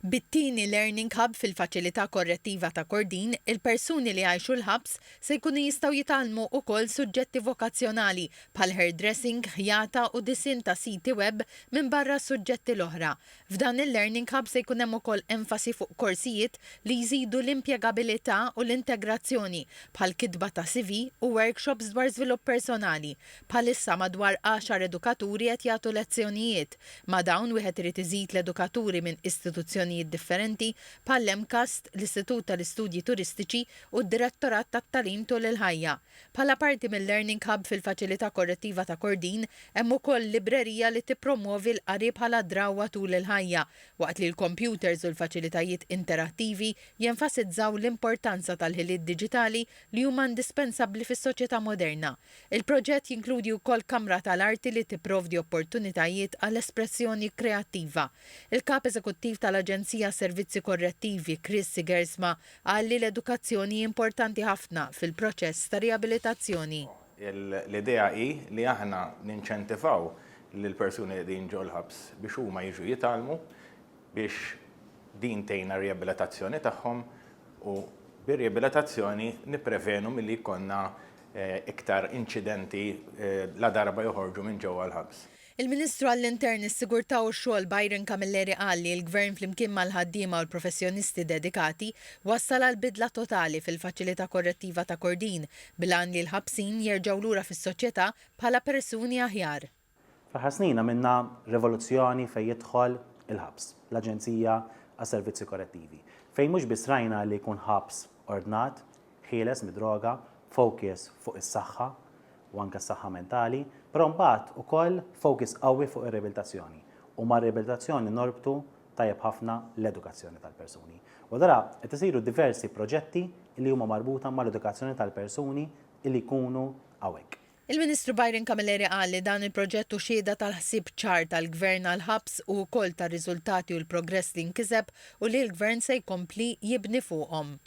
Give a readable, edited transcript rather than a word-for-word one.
Bit-tieni Learning Hub fil-faċilità korrettiva ta' Kordin, il-persuni li għajxu l-ħabs se jkunu jistgħu jitgħallmu wkoll suġġetti vokazzjonali bħal hairdressing, ħjata u disin ta' siti web minn barra suġġetti l-oħra. F'dan il-Learning Hub se jkun hemm ukoll enfasi fuq korsijiet li jżidu l-impjegabilità u l-integrazzjoni bħal kitba ta' CV u workshops dwar żvilupp personali. Bħalissa madwar 10 edukaturi qed jagħtu lezzjonijiet. Ma' dawn wieħed irid iżid l-edukaturi minn istituzzjonijiet differenti bħal Emcast, l-Istitut tal-Istudji Turistiċi u d-Direttorat tat-Talim tul il-ħajja. Bħala parti mill-Learning Hub fil-faċilità korrettiva ta' Kordin, hemm ukoll librerija li tippromovi l-qari bħala drawwa tul il-ħajja, waqt li l-computers u l-faċilitajiet interattivi jenfasizzaw l-importanza tal-ħiliet diġitali li huma indispensabbli fis-soċjetà moderna. Il-proġett jinkludi wkoll kamra tal-arti li tipprovdi opportunitajiet għall-espressjoni kreattiva. Il-kap eżekuttiv tal-Aġenzija Servizzi Korrettivi Chris Sigersma għalli l-edukazzjoni importanti ħafna fil-proċess ta' riabilitazzjoni. L-idea hi li aħna ninċentivaw lill-persuni li jinġu l-ħabs biex huma jiġu jitalmu biex din tgħinna riabilitazzjoni tagħhom u bir-riabilitazzjoni nipprevenu milli jkollna iktar inċidenti la darba joħorġu minn ġewwa l-ħabs. Il-Ministru għall-Intern is-Sigurtà u x-xogħol Byron Camilleri qal li l-Gvern flimkien mal-ħaddiema u l-professjonisti dedikati wassal għal bidla totali fil-faċilità korrettiva ta' Kordin bil-għan li l-ħabsin jerġgħu lura fis-soċjetà bħala persuni aħjar. Fl-aħħar snin għamilna rivoluzzjoni fejn jidħol il-ħabs, l-Aġenzija għas-Servizzi Korrettivi, fejn mhux biss rajna li jkun ħabs ordnat, ħieles mid-droga, focus fuq is-saħħa u anke s-saħħa mentali, però mbagħad ukoll focus qawwi fuq ir-riabilitazzjoni. U mar-riabilitazzjoni norbtu tajjeb ħafna l-edukazzjoni tal-persuni. U dara qed isiru diversi proġetti li huma marbuta mal-edukazzjoni tal-persuni li jkunu hawnhekk. Il-Ministru Byron Camilleri qal li dan il-proġett hu xhieda tal-ħsieb ċar tal-Gvern għall-ħabs u wkoll tar-riżultati u l-progress li nkiseb u li l-Gvern se jkompli jibni fuqhom.